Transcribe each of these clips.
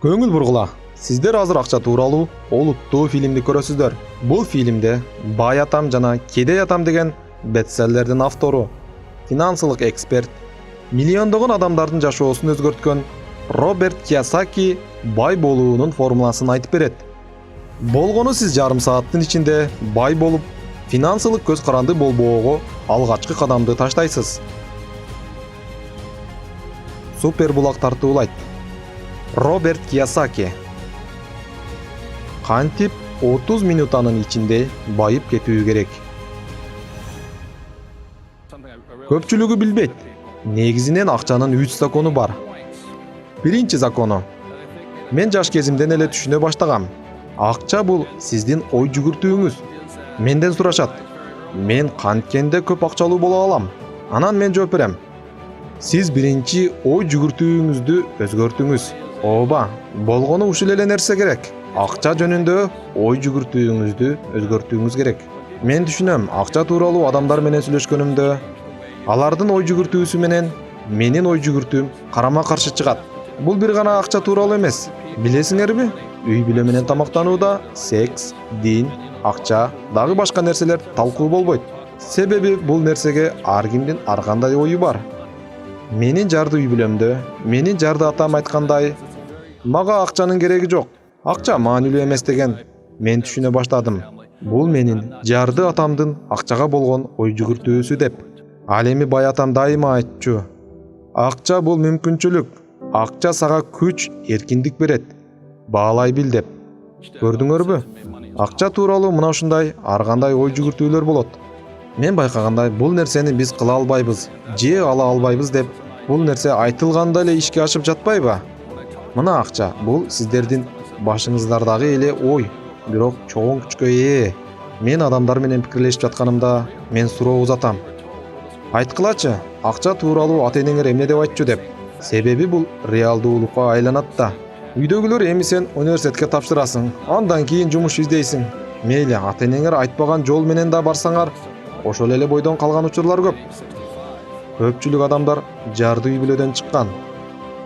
Көңүл бургула. Сиздер азыр акча тууралуу олуттуу фильмди көрөсүздөр. Бул фильмде Бай атам жана Кедей атам деген бестселлердин автору, финансылык эксперт, миллиондогон адамдардын жашоосун өзгөрткөн Роберт Кийосаки бай болуунун формуласын айтып берет. Болгону сиз жарым сааттын ичинде бай болуп, финансылык көз каранды болбоого алгачкы кадамды таштайсыз. Супер булак тартуулайт. Роберт Кийосаки. Кантип 30 минутанын ичинде байып кетүү керек. Көпчүлүгү билбейт. Негизинен акчанын 3 закону бар. Биринчи закону. Мен жаш кезимден эле түшүнө баштагам. Акча бул сиздин ой жүгүртүүңүз. Менден сурашат. Мен канткенде көп акчалуу боло алам? Анан мен жооп берем. Сиз биринчи ой жүгүртүүңүздү өзгөртүңүз. Ооба, болгону ушул эле нерсе керек. Акча жөнүндө ой жүгүртүүңүздү өзгөртүүңүз керек. Мен түшүнөм, акча тууралуу адамдар менен сүйлөшкөнүмдө, алардын ой жүгүртүүсү менен менин ой жүгүртүүм карама каршы чыгат. Бул бир гана акча тууралуу эмес. Билесиңерби? Үй бүлө менен тамактанууда секс, дин, акча, дагы башка нерселер талкуу болбойт. Себеби бул нерсеге ар кимдин ар кандай ою бар. Менин жарды үй бүлөмдө, менин жарды атам айткандай, мага акчанын кереги жок. Акча маанилүү эмес деген мен түшүнө баштадым. Бул менин жарды атамдын акчага болгон ой жүгүртүүсү деп. Ал эми бай атам дайыма айтчу. Акча бул мүмкүнчүлүк. Акча сага күч, эркиндик берет. Баалай бил деп. Көрдүңөрбү? Акча тууралуу мына ушундай ар кандай ой жүгүртүүлөр болот. Мен байкагандай бул нерсени биз кыла албайбыз, же ала албайбыз деп бул нерсе айтылганда эле ишке ашып жатпайбы? Мына акча бул сиздердин башыңыздардагы эле ой, бирок чоң күчкө ээ. Мен адамдар менен пикирлешип жатканымда мен суроо узатам. Айткылачы, акча тууралуу ата-энеңер эмне деп айтчу деп. Себеби бул реалдуулукка айланат да. Үйдөгүлөр эми сен университетке тапшырасың, андан кийин жумуш издейсиң. Мейли, ата-энеңер айтпаган жол менен да барсаңар, ошол эле бойдон калган учурлар көп. Көпчүлүк адамдар жарды үй бүлөдөн чыккан.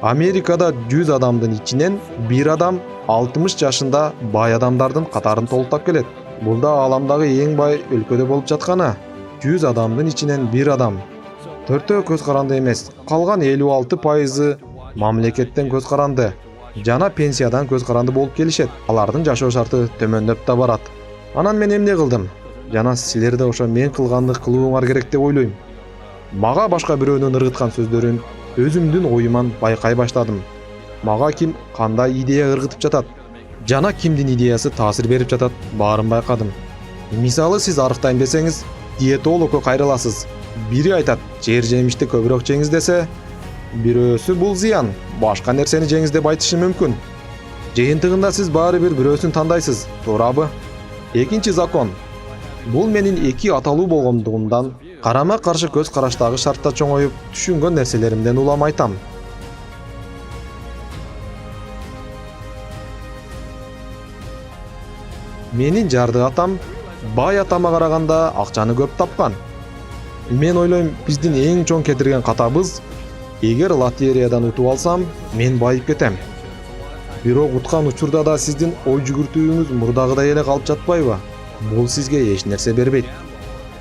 Америкада 100 адамдын ичинен бир адам 60 жашында бай адамдардын катарын толуктап келет. Бул да ааламдагы эң бай өлкөдө болуп жатканы. 100 адамдын ичинен бир адам. Төртөө көз каранды эмес, калган 56% мамлекеттен көз каранды жана пенсиядан көз каранды болуп келишет. Алардын жашоо шарты төмөндөп да барат. Анан мен эмне кылдым? Жана силер да ошо мен кылганды кылууңар керек деп ойлойм. Мага башка бирөөнүн ыргыткан сөздөрүн өзүмдүн оюман байкай баштадым. Мага ким кандай идея ыргытып жатат жана кимдин идеясы таасир берип жатат баарын байкадым. Мисалы сиз арыктайм десеңиз, диетологко кайрыласыз. Бири айтат, жер жемишти көбүрөөк жеңиз десе, бирөөсү бул зыян, башка нерсени жеңиз деп айтышы мүмкүн. Жыйынтыгында сиз баары бир бирөөсүн тандайсыз, туурабы? Экинчи закон. Бул менин эки аталуу болгондугумдан карама каршы көз караштагы шартта чоңоюп, түшүнгөн нерселеримден улам айтам. Менин жарды атам бай атама караганда акчаны көп тапкан. Мен ойлойм, биздин эң чоң кетирген катабыз, эгер лотереядан утуп алсам, мен байып кетем. Бирок уткан учурда да сиздин ой жүгүртүүңүз мурдагыдай эле калып жатпайбы? Бул сизге эч нерсе бербейт.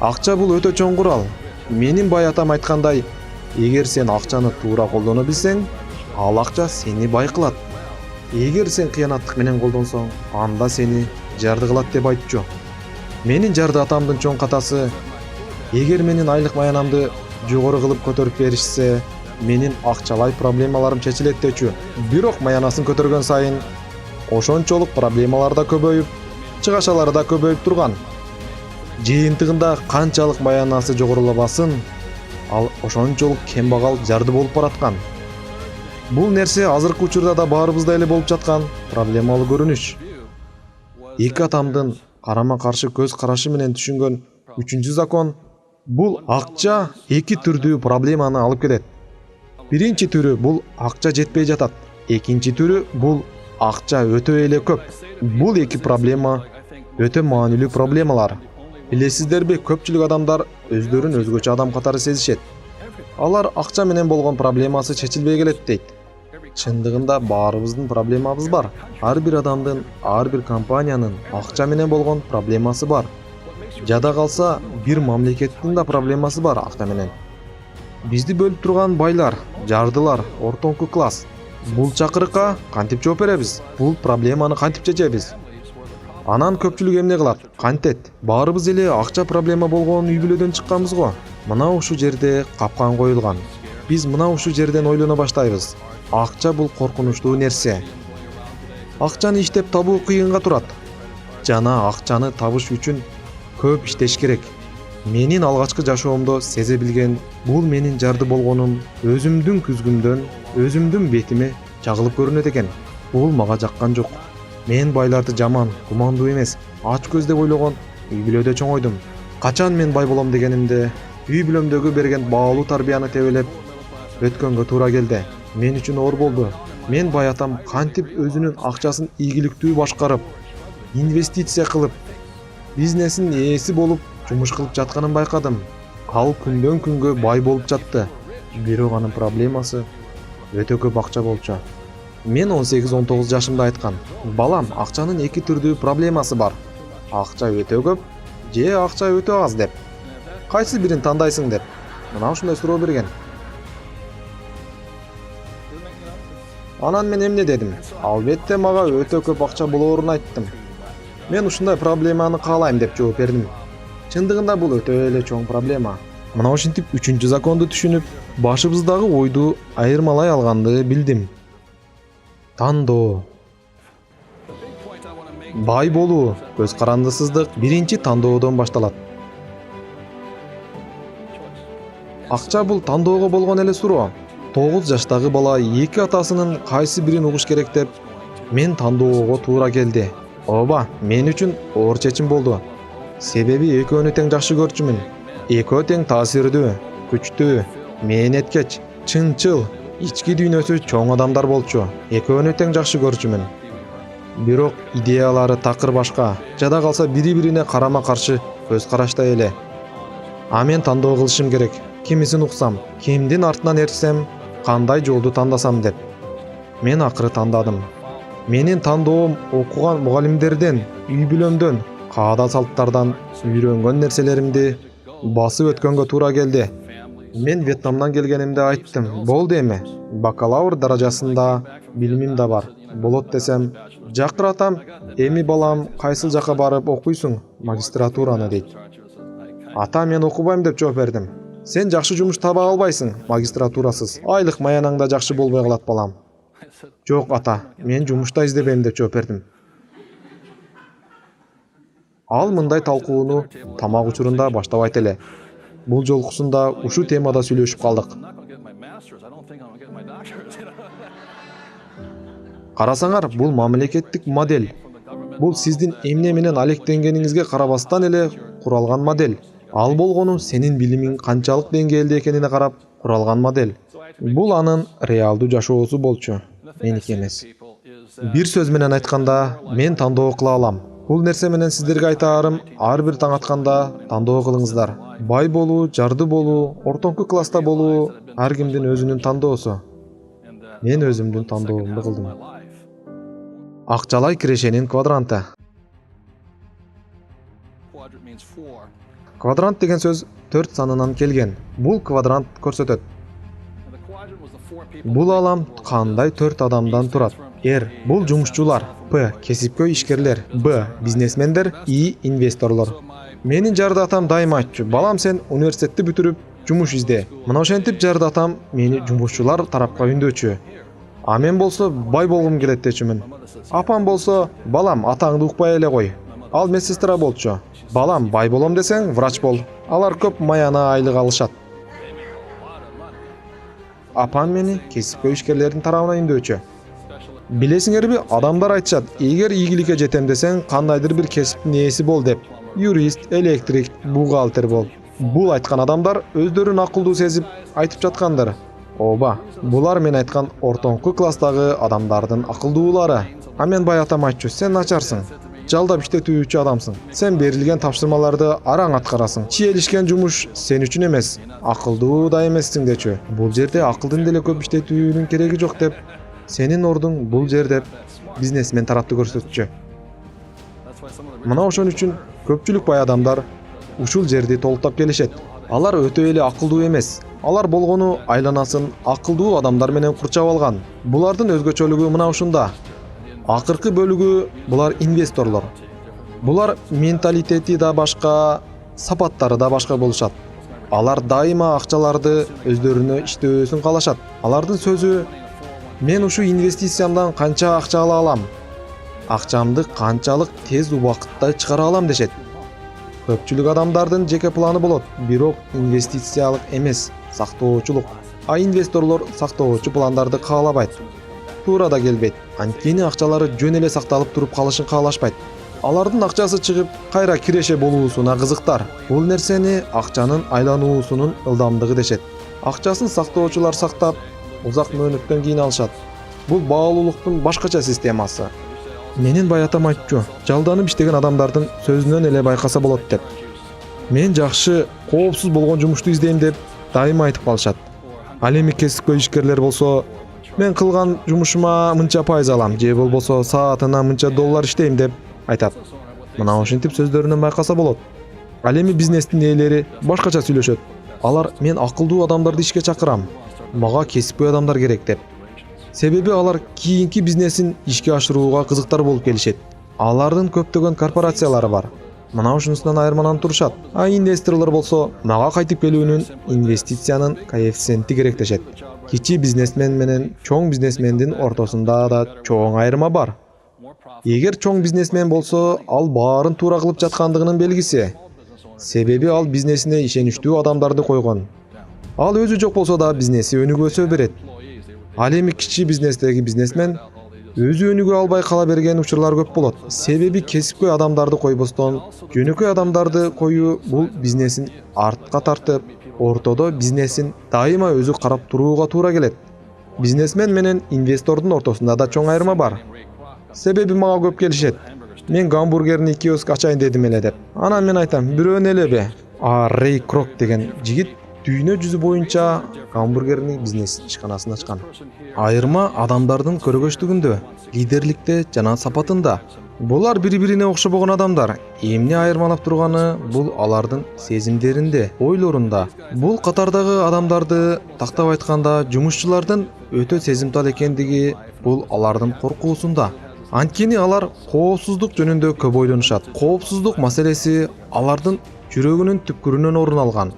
Акча бул өтө чоң курал. Менин бай атам айткандай, эгер сен акчаны туура колдоно билсең, ал акча сени бай кылат. Эгер сен кыянаттык менен колдонсоң, анда сени жарды кылат деп айтчу. Менин жарды атамдын чоң катасы, эгер менин айлык маянамды жогору кылып көтөрүп беришсе, менин акчалай проблемаларым чечилет дечү. Бирок маянасын көтөргөн сайын ошончолук проблемалар да көбөйүп, чыгашалары да көбөйүп турган. Жыйынтыгында канчалык маянасы жогорулабасын, ал ошончолук кембагал жарды болуп бараткан. Бул нерсе азыркы учурда да баарыбызда эле болуп жаткан проблемалуу көрүнүш. Эки атамдын карама каршы көз карашы менен түшүнгөн үчүнчү закон бул акча эки түрдүү проблеманы алып келет. Биринчи түрү бул акча жетпей жатат. Экинчи түрү бул акча өтө эле көп. Бул эки проблема өтө маанилүү проблемалар. Билесиздерби, көпчүлүк адамдар өздөрүн өзгөчө адам катары сезишет. Алар акча менен болгон проблемасы чечилбей келет дейт. Чындыгында баарыбыздын проблемабыз бар. Ар бир адамдын, ар бир компаниянын акча менен болгон проблемасы бар. Жада калса, бир мамлекеттин да проблемасы бар акча менен. Бизди бөлүп турган байлар, жардылар, ортоңку класс. Бул чакырыкка кантип жооп беребиз? Бул проблеманы кантип чечебиз? Анан көпчүлүк эмне кылат? Кантет? Баарыбыз эле акча проблема болгон үй бүлөдөн чыкканбыз го. Мына ушул жерде капкан коюлган. Биз мына ушул жерден ойлоно баштайбыз. Акча бул коркунучтуу нерсе. Акчаны иштеп табуу кыйынга турат. Жана акчаны табыш үчүн көп иштеш керек. Менин алгачкы жашоомдо сезе билген бул менин жарды болгонум өзүмдүн күзгүмдөн, өзүмдүн бетиме чагылып көрүнөт экен. Бул мага жаккан жок. Мен байларды жаман, кумандуу эмес, ач көз деп ойлогон үй бүлөдө чоңойдум. Качан мен бай болом дегенимде, үй бүлөмдөгү берген баалуу тарбияны тебелеп өткөнгө туура келди. Мен үчүн оор болду. Мен бай атам кантип өзүнүн акчасын ийгиликтүү башкарып, инвестиция кылып, бизнесин ээси болуп жумуш кылып жатканын байкадым. Ал күндөн күнгө бай болуп жатты. Бирок анын проблемасы өтө көп акча болчу. Мен 18-19 жашымда айткан, балам, акчанын эки түрдүү проблемасы бар. Акча өтө көп же акча өтө аз деп. Кайсы бирин тандайсың деп. Мына ушундай суроо берген. Анан мен эмне дедим? Албетте мага өтө көп акча болоорун айттым. Мен ушундай проблеманы каалайм деп жооп бердим. Чындыгында бул өтө эле чоң проблема. Мына ошентип 3-чү законду түшүнүп, башыбыздагы ойду айырмалай алганды билдим. Тандоо. Бай болуу, көз карандысыздык биринчи тандоодон башталат. Акча бул тандоого болгон эле суроо. 9 жаштагы бала эки атасынын кайсы бирин угуш керек деп мен тандоого туура келди. Ооба, мен үчүн оор чечим болду. Себеби экөөнү тең жакшы көрчүмүн. Экөө тең таасирдүү, күчтүү, мээнеткеч, чынчыл, ички дүйнөсү чоң адамдар болчу. Экөөнү тең жакшы көрчүмүн. Бирок идеялары такыр башка. Жада калса бири-бирине карама каршы көз караштай эле. А мен тандоо кылышым керек. Кимисин уксам, кимдин артынан ээрчсем, кандай жолду тандасам деп. Мен акыры тандадым. Менин тандоом окуган мугалимдерден, үй бүлөмдөн, каада салттардан үйрөнгөн нерселеримди басып өткөнгө туура келди. Мен Вьетнамдан келгенимде айттым, болду эми. Бакалавр даражасында билимим да бар. Болот десем, жакыратам, эми балам кайсыл жака барып окуйсуң? Магистратураны дейт. Ата, мен окубайм деп жооп бердим. Сен жакшы жумуш таба албайсың, магистратурасыз. Айлык маянаң да жакшы болбой калат балам. Жок ата, мен жумушта издебейм деп жооп бердим. Ал мындай талкууну тамак учурунда баштабайт эле. Бул жолкусунда ушу темада сүйлөшүп калдык. Карасаңар, бул мамлекеттик модель. Бул сиздин эмне менен алектенгениңизге карабастан эле куралган модель. Ал болгону сенин билимиң канчалык деңгээлде экенине карап куралган модель. Бул анын реалдуу жашоосу болчу, меники эмес. Бир сөз менен айтканда, мен тандоо кыла алам. Бул нерсе менен сиздерге айтаарым, ар бир таң атканда тандоо кылыңыздар. Бай болуу, жарды болуу, ортоңку класста болуу ар кимдин өзүнүн тандоосу. Мен өзүмдүн тандоомду кылдым. Акчалай кирешенин квадранты. Квадрант деген сөз 4 санынан келген. Бул квадрант көрсөтөт. Бул алам кандай 4 адамдан турат. R – бул жумушчулар, P – кесипкөй ишкерлер, B – бизнесмендер, I – инвесторлор. Менин жарды атам дайыма айтчу, балам сен университетти бүтүрүп, жумуш изде. Мына ошентип жарды атам мени жумушчулар тарапка үндөчү. А мен болсо бай болгум келет дечүмүн. Апам болсо, балам атаңды укпай эле кой. Ал медсестра болчу. Балам бай болом десең, врач бол. Алар көп маяна айлык алышат. Апам мени кесипкөй ишкерлердин тарабына үндөчү. Билесиңерби, адамдар айтышат, эгер ийгиликке жетем десең, кандайдыр бир кесиптин ээси бол деп. Юрист, электрик, бухгалтер бол. Бул айткан адамдар өздөрүн акылдуу сезип айтып жаткандыр. Ооба, булар мен айткан ортоңку класстагы адамдардын акылдуулары. А мен бай атам айтчу, сен начарсың. Жалдап иштетүүчү адамсың. Сен берилген тапшырмаларды араң аткарасың. Чиелишкен жумуш сен үчүн эмес, акылдуу да эмессиң дечү. Бул жерде акылдын деле көп иштетүүнүн кереги жок деп Сенин ордуң бул жер деп бизнесмен тарапты көрсөтчү. Мына ошон үчүн көпчүлүк бай адамдар ушул жерди толуктап келишет. Алар өтө эле акылдуу эмес. Алар болгону айланасын акылдуу адамдар менен курчап алган. Булардын өзгөчөлүгү мына ушунда. Акыркы бөлүгү булар инвесторлор. Булар менталитети да башка, сапаттары да башка болушат. Алар дайыма акчаларды өздөрүнө иштөөсүн каалашат. Алардын сөзү: мен ушу инвестициямдан канча акча ала алам? Акчамды канчалык тез убакытта чыгара алам дешет. Көпчүлүк адамдардын жеке планы болот, бирок инвестициялык эмес, сактоочулук. А инвесторлор сактоочу пландарды каалабайт. Туура да келбейт. Анткени акчалары жөн эле сакталып туруп калышын каалашпайт. Алардын акчасы чыгып, кайра киреше болуусуна кызыктар. Бул нерсени акчанын айлануусунун ылдамдыгы дешет. Акчасын сактоочулар сактап, узак мөөнөттөн кийин алышат. Бул баалуулуктун башкача системасы. Менин бай атам айтчу, жалданып иштеген адамдардын сөзүнөн эле байкаса болот деп. Мен жакшы, коопсуз болгон жумушту издейм деп дайыма айтып калышат. Ал эми кесипкөй ишкерлер болсо, мен кылган жумушума мынча пайыз алам, же болбосо саатына мынча доллар иштейм деп айтат. Мына ошентип сөздөрүнөн байкаса болот. Ал эми бизнестин ээлери башкача сүйлөшөт. Алар: мен акылдуу адамдарды ишке чакырам, мага кесипкөй адамдар керек деп. Себеби алар кийинки бизнесин ишке ашырууга кызыктар болуп келишет. Алардын көптөгөн корпорациялары бар. Мына ушунусунан айырмаланып турушат. А инвесторлор болсо, мага кайтып келүүнүн инвестициянын коэффициенти керек дешет. Кичи бизнесмен менен чоң бизнесмендин ортосунда да чоң айырма бар. Эгер чоң бизнесмен болсо, ал баарын туура кылып жаткандыгынын белгиси. Себеби ал бизнесине ишеничтүү адамдарды койгон. Ал өзү жок болсо да бизнеси өнүгө өсө берет. Ал эми кичи бизнестеги бизнесмен өзү өнүгө албай кала берген учурлар көп болот. Себеби кесипкөй адамдарды койбостон, жөнөкөй адамдарды коюу бул бизнесин артка тартып, ортодо бизнесин дайыма өзү карап турууга туура келет. Бизнесмен менен инвестордун ортосунда да чоң айырма бар. Себеби мага көп келишет: мен гамбургерни киоск ачайын дедим эле деп. Анан мен айтам: бирөөнү элеби? Рэй Крок деген жигит дүйнө жүзү боюнча гамбургерни бизнес ишканасын ачкан. Айырма адамдардын көргөчтүгүндө, лидерликте жана сапатында. Булар бири-бирине окшобогон адамдар. Эмне айырмалап турганы бул алардын сезимдеринде, ойлорунда. Бул катардагы адамдарды тактап айтканда жумушчулардын өтө сезимтал экендиги бул алардын коркуусунда. Анткени алар коопсуздук жөнүндө көп ойлонушат. Коопсуздук маселеси алардын жүрөгүнүн түпкүрүнөн орун алган.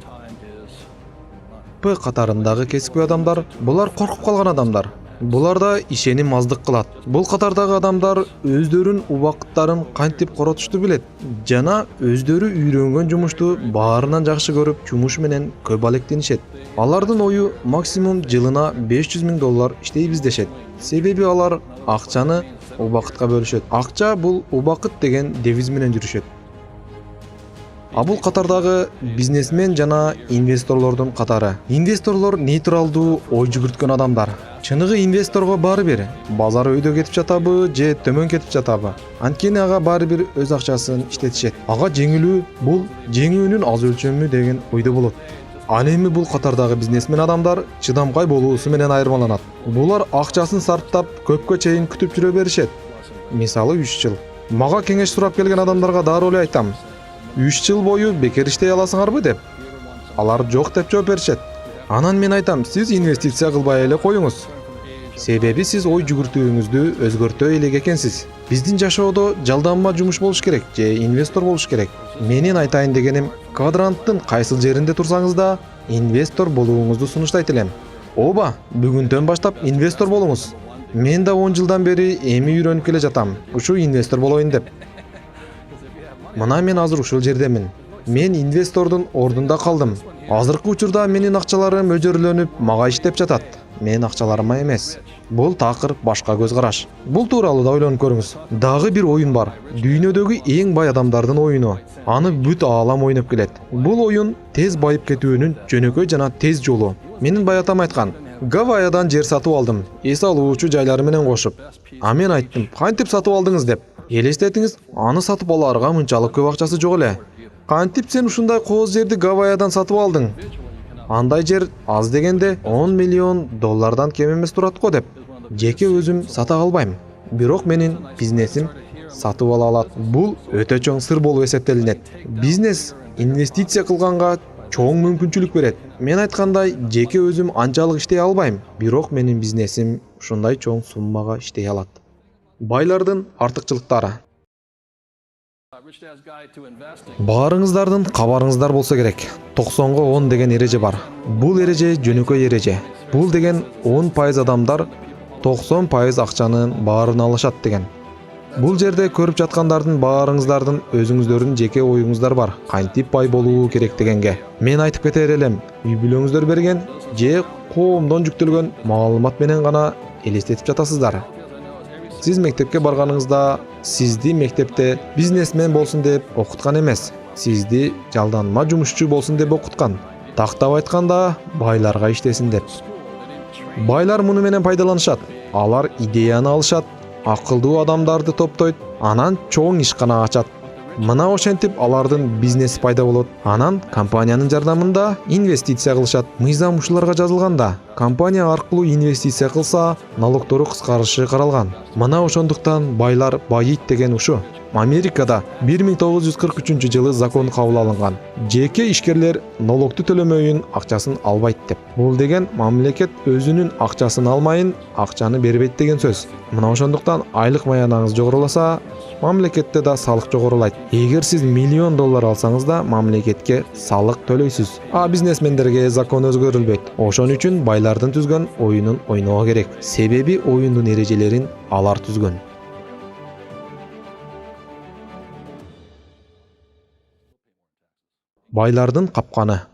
П катарындагы кесипкөй адамдар, булар коркуп калган адамдар. Буларда ишеним аздык кылат. Бул катардагы адамдар өздөрүн убакыттарын кантип коротушту билет жана өздөрү үйрөнгөн жумушту баарынан жакшы көрүп, жумуш менен көп алектенишет. Алардын ою максимум жылына $500,000 иштейбиз дешет. Себеби алар акчаны убакытка бөлүшөт. Акча бул убакыт деген девиз менен жүрүшөт. А бул катардагы бизнесмен жана инвесторлордун катары. Инвесторлор нейтралдуу ой жүгүрткөн адамдар. Чыныгы инвесторго баары бир базар өйдө кетип жатабы же төмөн кетип жатабы. Анткени ага баары бир өз акчасын иштетишет. Ага жеңилүү бул жеңүүнүн аз өлчөмү деген ойдо болот. Ал эми бул катардагы бизнесмен адамдар чыдамкай болуусу менен айырмаланат. Булар акчасын сарптап көпкө чейин күтүп жүрө беришет. Мисалы 3 жыл. Мага кеңеш сурап келген адамдарга дароо эле айтам: 3 жыл бою бекер иштей аласыңарбы деп. Алар жок деп жооп беришет. Анан мен айтам: сиз инвестиция кылбай эле коюңуз. Себеби сиз ой жүгүртүүңүздү өзгөртө элек экенсиз. Биздин жашоодо жалданма жумуш болуш керек же инвестор болуш керек. Менин айтайын дегеним, квадранттын кайсыл жеринде турсаңыз да инвестор болууңузду сунуштайт элем. Оба, бүгүндөн баштап инвестор болуңуз. Мен да 10 жылдан бери эми үйрөнүп келе жатам, ушу инвестор болоюн деп. Мына мен азыр ушул жердемин. Мен инвестордун ордунда калдым. Азыркы учурда менин акчаларым өжөрлөнүп, мага иштеп жатат. Мен акчаларыма эмес. Бул такыр башка көз караш. Бул тууралуу да ойлонуп көрүңүз. Дагы бир оюн бар. Дүйнөдөгү эң бай адамдардын оюну. Аны бүт аалам ойноп келет. Бул оюн тез байып кетүүнүн жөнөкөй жана тез жолу. Менин бай атам айткан: Гавайядан жер сатып алдым, эс алуучу жайлары менен кошуп. А мен айттым: кантип сатып алдыңыз деп. Элестетиңиз, аны сатып аларга мынчалык көп акчасы жок эле. Кантип сен ушундай кооз жерди Гавайядан сатып алдың? Андай жер аз дегенде $10 миллион кем эмес турат го деп. жеке өзүм сата албайм. Бирок менин бизнесим сатып ала алат. Бул өтө чоң сыр болуп эсептелинет. Бизнес инвестиция кылганга чоң мүмкүнчүлүк берет. Мен айткандай, жеке өзүм анчалык иштей албайм, бирок менин бизнесим ушундай чоң суммага иштей алат. Байлардын артыкчылыктары. Баарыңыздардын кабарыңыздар болсо керек. 90-га 10 деген эреже бар. Бул эреже жөнөкөй эреже. Бул деген 10% адамдар 90% акчанын баарын алышат деген. Бул жерде көрүп жаткандардын баарыңыздардын өзүңүздөрдүн жеке оюңуздар бар. Кантип бай болуу керек дегенге. Мен айтып кетер элем, үй бүлөңүздөр берген же коомдон жүктөлгөн маалымат менен гана элестетип жатасыздар. Сиз мектепке барганыңызда сизди мектепте бизнесмен болсун деп окуткан эмес. Сизди жалданма жумушчу болсун деп окуткан. Тактап айтканда, байларга иштесин деп. Байлар муну менен пайдаланышат. Алар идеяны алышат, акылдуу адамдарды топтойт, анан чоң ишкана ачат. Мына ошентип алардын бизнеси пайда болот. Анан компаниянын жардамында инвестиция кылышат. Мыйзам ушуларга жазылганда, компания аркылуу инвестиция кылса, налогтору кыскарышы каралган. Мына ошондуктан байлар байыйт деген ушу. Америкада 1943 жылы закон кабыл алынган. Жеке ишкерлер налогду төлөмөйүн акчасын албайт деп. Бул деген мамлекет өзүнүн акчасын алмайын, акчаны бербейт деген сөз. Мына ошондуктан айлык маянаңыз жогоруласа, мамлекетте да салык жогорулайт. Эгер сиз $1,000,000 алсаңыз да мамлекетке салык төлөйсүз. А бизнесмендерге закон өзгөрүлбөйт. Ошон үчүн байлардын түзгөн оюнун ойноо керек. Себеби оюндун эрежелерин алар түзгөн. Байлардын капканы.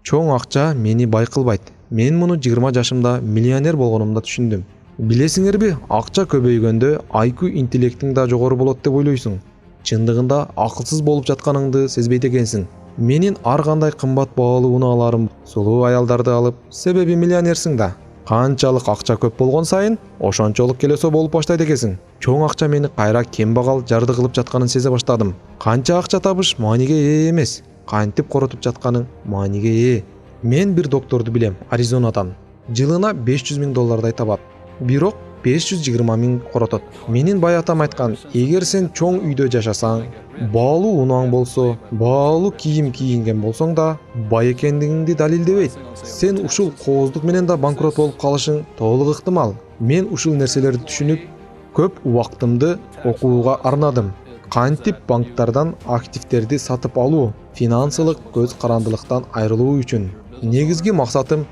Чоң акча мени бай кылбайт. Мен муну 20 жашымда миллионер болгонумда түшүндүм. Билесиңерби, акча көбөйгөндө IQ интеллектиң да жогору болот деп ойлойсуң. Чындыгында акылсыз болуп жатканыңды сезбейт экенсиң. Менин ар кандай кымбат баалуу унааларым, сулуу аялдарды алып, себеби миллионерсиң да. Канчалык акча көп болгон сайын, ошончолук келесо болуп баштайт экенсиң. Чоң акча мени кайра кембагал жарды кылып жатканын сезе баштадым. Канча акча табыш мааниге ээ эмес. Кантип коротуп жатканың мааниге ээ. Мен бир докторду билем, Аризонадан. Жылына $500,000 табат. Бирок 520,000 коротот. Менин бай атам айткан, эгер сен чоң үйдө жашасаң, баалуу унааң болсо, баалуу кийим кийинген болсоң да, бай экендигиңди далилдебейт. Сен ушул кооздук менен да банкрот болуп калышың толук ыктымал. Мен ушул нерселерди түшүнүп, көп убактымды окууга арнадым. Кантип банктардан активтерди сатып алуу, финансылык көз карандылыктан айрылуу үчүн. Негизги максатым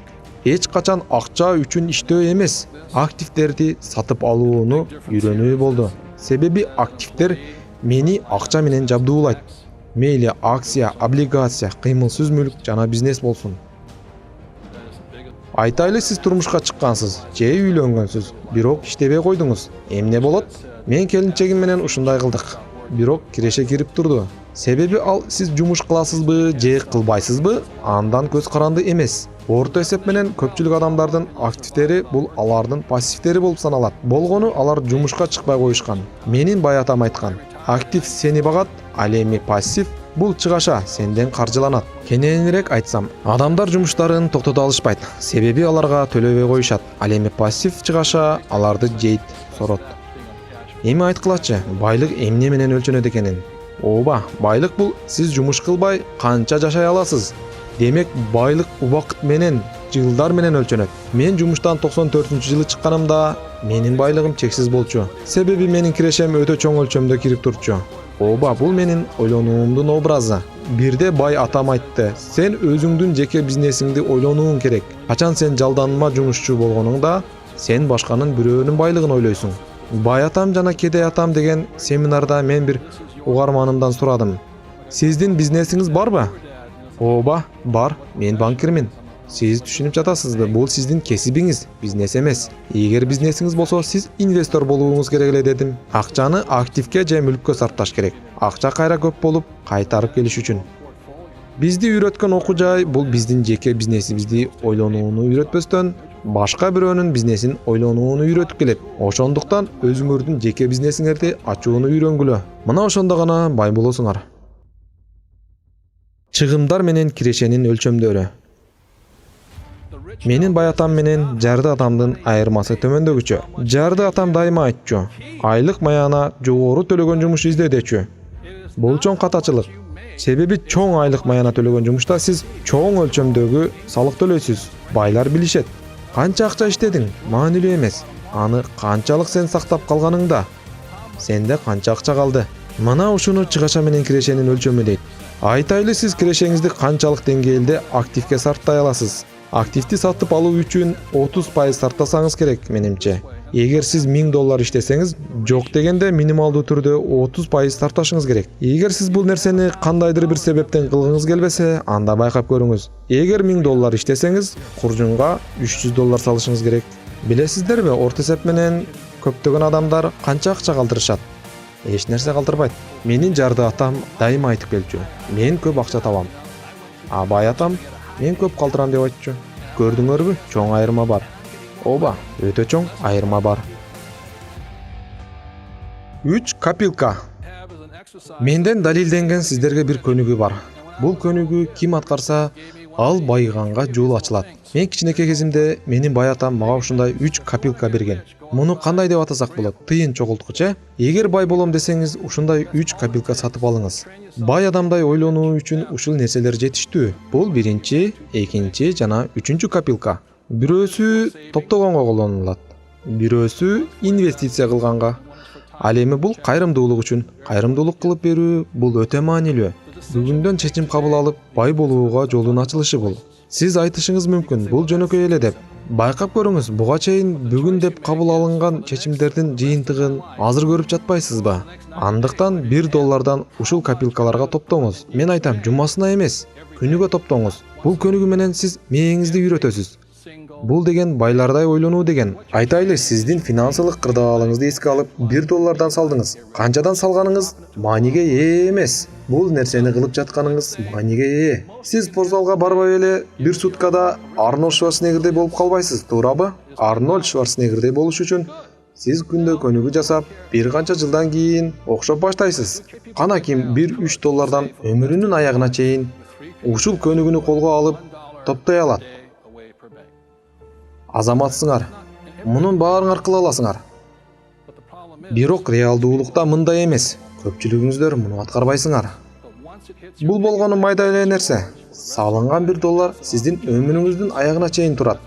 эч качан акча үчүн иштөө эмес, активтерди сатып алууну үйрөнүү болду. Себеби активтер мени акча менен жабдуулайт. Мейли акция, облигация, кыймылсыз мүлк жана бизнес болсун. Айтайлы, сиз турмушка чыккансыз, же үйлөнгөнсүз, бирок иштебей койдуңуз. Эмне болот? Мен келинчегим менен ушундай кылдык. Бирок киреше кирип турду. Себеби ал сиз жумуш кыласызбы же кылбайсызбы, андан көз каранды эмес. Орто эсеп менен көпчүлүк адамдардын активтери бул алардын пассивтери болуп саналат. Болгону алар жумушка чыкпай коюшкан. Менин бай атам айткан, актив сени багат, ал эми пассив бул чыгаша сенден каржыланат. Кененирээк айтсам, адамдар жумуштарын токтото алышпайт, себеби аларга төлөбөй коюшат. Ал эми пассив чыгаша аларды жейт, сорот. Эми айткылачы, байлык эмне менен өлчөнөт экенин? Ооба, байлык бул сиз жумуш кылбай канча жашай аласыз. Демек байлык убакыт менен, жылдар менен өлчөнөт. Мен жумуштан 94-жылы чыкканымда менин байлыгым чексиз болчу. Себеби менин кирешем өтө чоң өлчөмдө кирип турчу. Ооба, бул менин ойлонуумдун образы. Бирде бай атам айтты, сен өзүңдүн жеке бизнесиңди ойлонууң керек. Качан сен жалданма жумушчу болгонуңда, сен башканын бирөөнүн байлыгын ойлойсуң. Бай атам жана кедей атам деген семинарда мен бир угарманымдан сурадым. Сиздин бизнесиңиз барбы? Ооба, бар, мен банкирмин. Сиз түшүнүп жатасызбы, бул сиздин кесибиңиз, бизнес эмес. Эгер бизнесиңиз болсо, сиз инвестор болууңуз керек эле дедим. Акчаны активке же мүлккө сарпташ керек. Акча кайра көп болуп, кайтарып келиш үчүн. Бизди үйрөткөн окуу жай бул биздин жеке бизнесибизди ойлонууну үйрөтпөстөн, башка бирөөнүн бизнесин ойлонууну үйрөтүп келет. Ошондуктан өзүңөрдүн жеке бизнесиңерди ачууну үйрөнгүлө. Мына ошондо гана бай болосуңар. Чыгымдар менен кирешенин өлчөмдөрү. Менин бай атам менен жарды атамдын айырмасы төмөндөгүчө. Жарды атам дайыма айтчу. Айлык маяна жогору төлөгөн жумуш издедечү. Бул чоң катачылык. Себеби чоң айлык маяна төлөгөн жумушта сиз чоң өлчөмдөгү салык төлөйсүз. Байлар билишет. Канча акча иштедиң? Маанилүү эмес. Аны канчалык сен сактап калганыңда. Сенде канча акча калды? Мына ушуну чыгаша менен кирешенин өлчөмү дейт. Айтайлы сиз кирешеңизди канчалык деңгээлде активге сарптай аласыз. Активди сатып алуу үчүн 30% сартасаңыз керек менимче. Эгер сиз $1000 иштесеңиз, жок дегенде минималдуу түрдө 30% тарташыңыз керек. Эгер сиз бул нерсени кандайдыр бир себептен кылгыңыз келбесе, анда байкап көрүңүз. Эгер $1000 иштесеңиз, куржунга $300 салышыңыз керек. Билесиздерби, орто эсеп менен көптөгөн адамдар канча акча калтырышат? Эч нерсе калтырбайт. Менин жарды атам дайыма айтып келчү. Мен көп акча табам. А бай атам мен көп калтырам деп айтчу. Көрдүңөрбү? Чоң айырма бар. Ооба, өтө чоң айырма бар. 3 копилка. Менден далилденген сиздерге бир көнүгүү бар. Бул көнүгүү ким аткарса, ал байыганга жол ачылат. Мен кичинекей кезимде менин бай атам мага ушундай 3 копилка берген. Муну кандай деп атасак болот? Тыйын чогулткучу. Эгер бай болом десеңиз, ушундай 3 копилка сатып алыңыз. Бай адамдай ойлонуу үчүн ушул нерселер жетиштүү. Бул биринчи, экинчи жана үчүнчү копилка. Бирөөсү топтогонго колдонулат. Бирөөсү инвестиция кылганга. Ал эми бул кайрымдуулук үчүн. Кайрымдуулук кылып берүү бул өтө маанилүү. Бүгүндөн чечим кабыл алып, бай болууга жолдун ачылышы бул. Сиз айтышыңыз мүмкүн, бул жөнөкөй эле деп. Байкап көрүңүз, буга чейин бүгүн деп кабыл алынган чечимдердин жыйынтыгын азыр көрүп жатпайсызбы? Андыктан $1 ушул копилкаларга топтоңуз. Мен айтам, жумасына эмес, күнүгө топтоңуз. Бул көнүгүү менен сиз мээңизди үйрөтөсүз. Бул деген байлардай ойлонуу деген. Айтайлы, сиздин финансылык кырдаалыңызды эске алып, $1 салдыңыз. Канчадан салганыңыз мааниге ээ эмес. Бул нерсени кылып жатканыңыз мааниге ээ. Сиз спортзалга барбай эле бир суткада Арнольд Шварценеггердей болуп калбайсыз, туурабы? Арнольд Шварценеггердей болуш үчүн сиз күндө көнүгүү жасап, бир канча жылдан кийин окшоп баштайсыз. Кана ким $1-3 өмүрүнүн аягына чейин ушул көнүгүүнү колго алып топтой алат? Азаматсыңар. Мунун баарын кыла аласыңар. Бирок реалдуулукта мындай эмес. Көпчүлүгүңүздөр муну аткарбайсыңар. Бул болгону майда эле нерсе. Салынган $1 сиздин өмүрүңүздүн аягына чейин турат.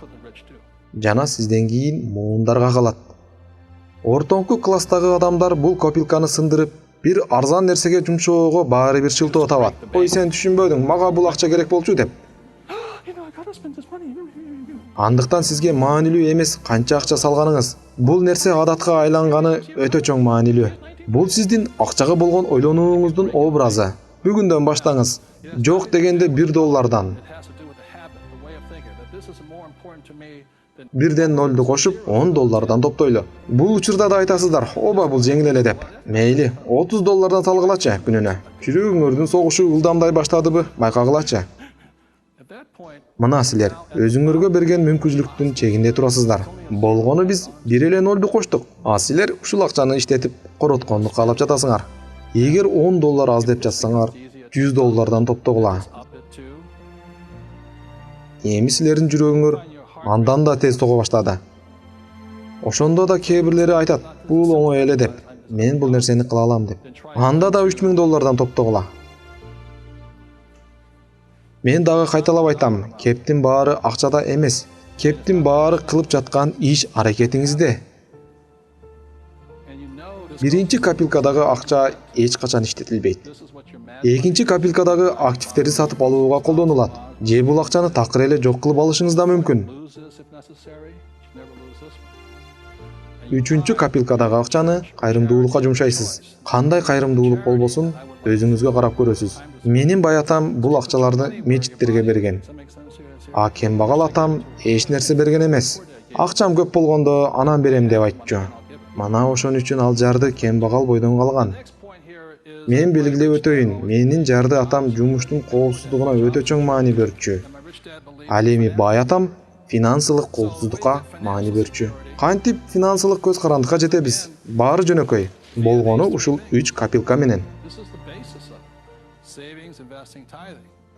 Жана сизден кийин муундарга калат. Ортоңку класстагы адамдар бул копилканы сындырып, бир арзан нерсеге жумшоого баары бир шылтоо табат. Ой, сен түшүнбөдүң, мага бул акча керек болчу деп. Андыктан сизге маанилүү эмес канча акча салганыңыз. Бул нерсе адатка айланганы өтө чоң маанилүү. Бул сиздин акчага болгон ойлонууңуздун образы. Бүгүндөн баштаңыз. Жок дегенде $1. Бирден 0-ду кошуп, $10 топтойлу. Бул учурда да айтасыздар, оба бул жеңил эле деп. Мейли, $30 салгылачы күнүнө. Жүрөгүңөрдүн согушу ылдамдай баштадыбы, байкагылачы. Мына силер өзүңөргө берген мүмкүнчүлүктүн чегинде турасыздар. Болгону биз бир эле 0-ду коштук. А силер ушул акчаны иштетип, коротконду каалап жатасыңар. Эгер $10 аз деп жатсаңар, $100 топтогула. Эми силердин жүрөгүңөр андан да тез сого баштады. Ошондо да кээ бирлери айтат, бул оңой эле деп. Мен бул нерсени кыла алам деп. Анда да $3000 топтогула. Мен дагы кайталап айтам, кептин баары акчада эмес. Кептин баары кылып жаткан иш аракетиңизде. Биринчи копилкадагы акча эч качан иштетилбейт. Экинчи копилкадагы активтерди сатып алууга колдонулат. Же бул акчаны такыр эле жок кылып алышыңыз да мүмкүн. Үчүнчү копилкадагы акчаны кайрымдуулукка жумшайсыз. Кандай кайрымдуулук болбосун, өзүңүзгө карап көрөсүз. Менин бай атам бул акчаларды мечиттерге берген. А кембагал атам эч нерсе берген эмес. Акчам көп болгондо анан берем деп айтчу. Мана ошон үчүн ал жарды кембагал бойдон калган. Мен белгилеп өтөйүн, менин жарды атам жумуштун коопсуздугуна өтө чоң маани берчү. Ал эми бай атам финансылык коопсуздукка маани берчү. Кантип финансылык көз карандыкка жетебиз? Баары жөнөкөй. Болгону ушул 3 копилка менен.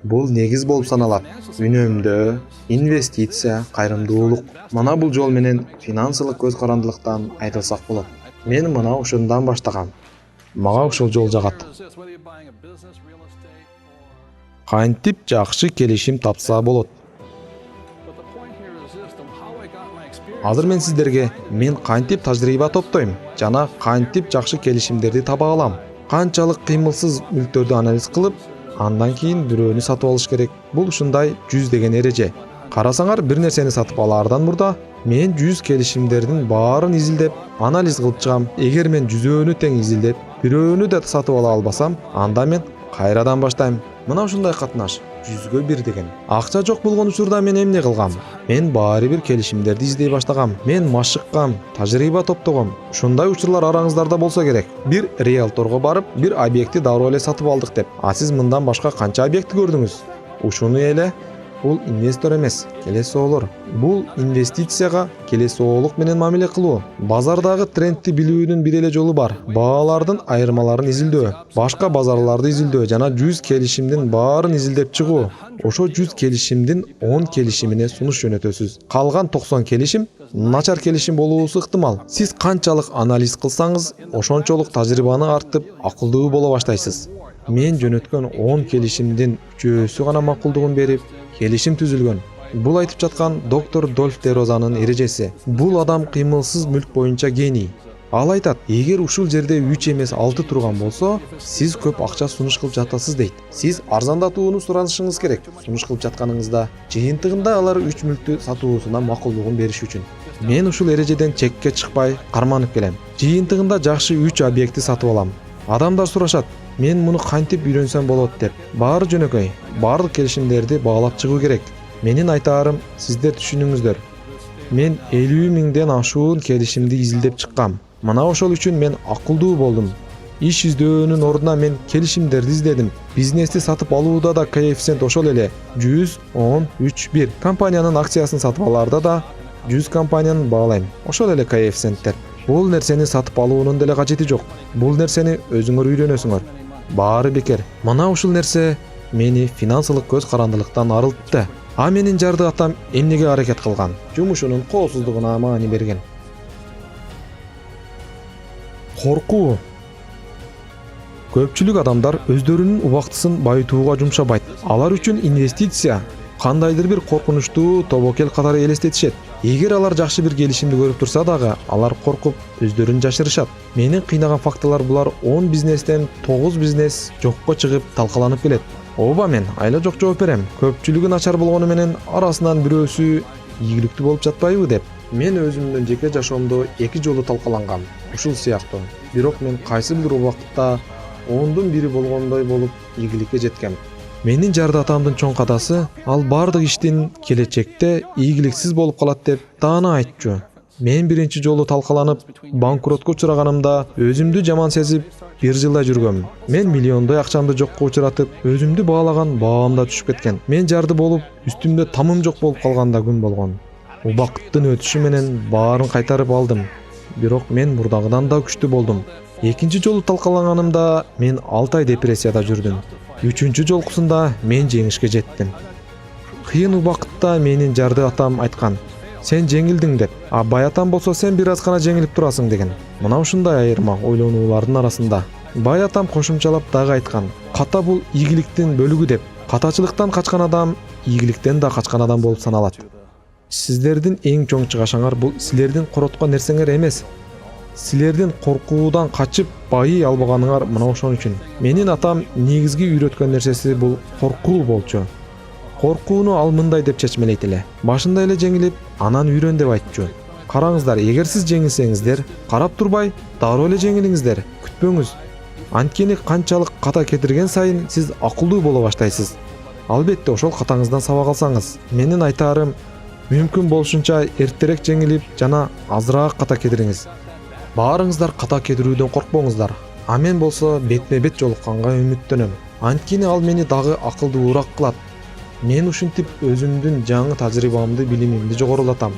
Бул негиз болуп саналат. Үнөмдөө, инвестиция, кайрымдуулук. Мана бул жол менен финансылык көз карандылыктан айрылсак болот. Мен мына ушундан баштагам. Мага ушул жол жагат. Кантип жакшы келишим тапса болот. Азыр мен сиздерге мен кантип тажрыйба топтойм жана кантип жакшы келишимдерди таба алам. Канчалык кыймылсыз мүлктөрдү анализ кылып, андан кийин бирөөнү сатып алыш керек. Бул ушундай 100 деген эреже. Карасаңар, бир нерсени сатып алаардан мурда мен 100 келишимдердин баарын изилдеп, анализ кылып чыгам. Эгер мен 100өөнү тең изилдеп, бирөөнү да сатып ала албасам, анда мен кайрадан баштайм. Мына ушундай катнаш 100гө 1 деген. Акча жок болгон учурда мен эмне кылгам? Мен баары бир келишимдерди издей баштагам. Мен машыккам, тажрыйба топтогом. Ушундай учурлар араңыздарда болсо керек. Бир риэлторго барып, бир объектти дароо эле сатып алдык деп. А сиз мындан башка канча объектти көрдүңүз? Ушуну эле бул инвестор эмес, келесоолор. Бул инвестицияга келесоолук менен мамиле кылуу. Базардагы трендти билүүнүн бир эле жолу бар. Баалардын айырмаларын изилдөө, башка базарларды изилдөө жана 100 келишимдин баарын изилдеп чыгуу. Ошо 100 келишимдин 10 келишимине сунуш жөнөтөсүз. Калган 90 келишим начар келишим болуусу ыктымал. Сиз канчалык анализ кылсаңыз, ошончолук тажрыйбаны артып, акылдуу боло баштайсыз. Мен жөнөткөн 10 келишимдин 3-өсү гана макулдугун берип, келишим түзүлгөн. Бул айтып жаткан доктор Дольф де Розанын эрежеси. Бул адам кыймылсыз мүлк боюнча гений. Ал айтат, эгер ушул жерде 3 эмес 6 турган болсо, сиз көп акча сунуш кылып жатасыз дейт. Сиз арзандатууну суранышыңыз керек. Сунуш кылып жатканыңызда жыйынтыгында алар 3 мүлктү сатуусуна макулдугун бериш үчүн. Мен ушул эрежеден чекке чыкпай карманып келем. Жыйынтыгында жакшы 3 объекти сатып алам. Адамдар сурашат, мен муну кантип үйрөнсөм болот деп. Баары жөнөкөй. Баардык келишимдерди баалап чыгуу керек. Менин айтаарым, сиздер түшүнүңүздөр. Мен 50 миңден ашуун келишимди изилдеп чыккам. Мына ошол үчүн мен акылдуу болдум. Иш издөөнүн ордуна мен келишимдерди издедим. Бизнести сатып алууда да коэффициент ошол эле 100-10-3-1. Компаниянын акциясын сатып алаарда да 100 компанияны баалайм. Ошол эле коэффициенттер. Бул нерсени сатып алуунун деле кажети жок. Бул нерсени өзүңөр үйрөнөсүңөр. Баары бекер. Мына ушул нерсе мени финансылык көз карандылыктан арылтты. А менин жарды атам эмнеге аракет кылган? Жумушунун коопсуздугуна маани берген. Коркуу. Көпчүлүк адамдар өздөрүнүн убактысын байытууга жумшабайт. Алар үчүн инвестиция кандайдыр бир коркунучтуу тобокел катары элестетишет. Эгер алар жакшы бир келишимди көрүп турса дагы, алар коркуп өздөрүн жашырышат. Менин кыйнаган факторлор булар 10 бизнестен 9 бизнес жокко чыгып талкаланып келет. Ооба, мен айла жок жооп берем. Көпчүлүгү начар болгону менен арасынан бирөөсү ийгиликтүү болуп жатпайбы деп. Мен өзүмдүн жеке жашоомдо 2 жолу талкалангам. Ушул сыяктуу. Бирок мен кайсы бир убакытта 10дун бири болгондой болуп ийгиликке жеткем. Менин жарды атамдын чоң кадасы, ал бардык иштин келечекте ийгиликсиз болуп калат деп даана айтчу. Мен биринчи жолу талкаланып, банкротко учраганымда өзүмдү жаман сезип, 1 жылдай жүргөм. Мен миллиондой акчамды жокко учуратып, өзүмдү баалаган баамда түшүп кеткен. Мен жарды болуп, үстүмдө тамым жок болуп калганда күн болгон. Убакыттын өтүшү менен баарын кайтарып алдым. Бирок мен мурдагыдан да күчтүү болдум. Экинчи жолу талкаланганымда мен 6 ай депрессияда жүрдүм. Үчүнчү жолкусунда мен жеңишке жеттим. Кыйын убакытта менин жарды атам айткан, сен жеңилдиң деп, а бай атам болсо сен бир аз гана жеңилип турасың деген. Мына ушундай айырма ойлонуулардын арасында. Бай атам кошумчалап дагы айткан, ката бул ийгиликтин бөлүгү деп. Катачылыктан качкан адам ийгиликтен да качкан адам болуп саналат. Сиздердин эң чоң чыгашаңар бул силердин короткон нерсеңер эмес. Силердин коркуудан качып байый албаганыңар мына ошон үчүн. Менин атам негизги үйрөткөн нерсеси бул коркуу болчу. Коркууну ал мындай деп чечмелейт эле. Башында эле жеңилип, анан үйрөн деп айтчу. Караңыздар, эгер сиз жеңилсеңиздер, карап турбай, дароо эле жеңилиңиздер, күтпөңүз. Анткени канчалык ката кетирген сайын сиз акылдуу боло баштайсыз. Албетте ошол катаңыздан сабак алсаңыз. Менин айтаарым, мүмкүн болушунча эртерээк жеңилип жана азыраак ката кетириңиз. Баарыңыздар ката кетирүүдөн коркпоңуздар. А мен болсо бетме-бет жолукканга үмүттөнөм. Анткени ал мени дагы акылдуураак кылат. Мен ушинтип өзүмдүн жаңы тажрыйбамды, билимимди жогорулатам.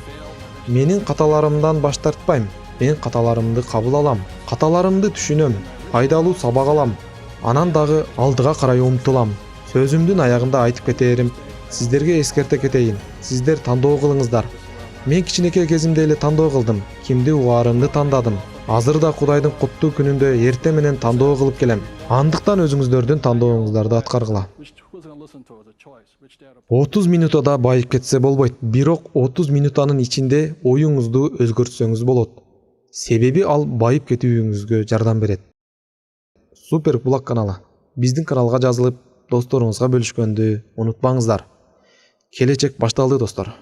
Менин каталарымдан баш тартпайм. Мен каталарымды кабыл алам. Каталарымды түшүнөм. Пайдалуу сабак алам. Анан дагы алдыга карай умтулам. Сөзүмдүн аягында айтып кетээрим, сиздерге эскерте кетейин. Сиздер тандоо кылыңыздар. Мен кичинекей кезимде эле тандоо кылдым. Кимди угаарымды тандадым. Азыр да Кудайдын куттуу күнүндө эрте менен тандоо кылып келем. Андыктан өзүңүздөрдүн тандооңуздарды аткаргыла. 30 минутада байып кетсе болбойт, бирок 30 минутанын ичинде оюңузду өзгөртсөңүз болот. Себеби ал байып кетүүңүзгө жардам берет. Супер Булак каналы. Биздин каналга жазылып, досторуңузга бөлүшкөндү унутпаңыздар. Келечек башталды достор.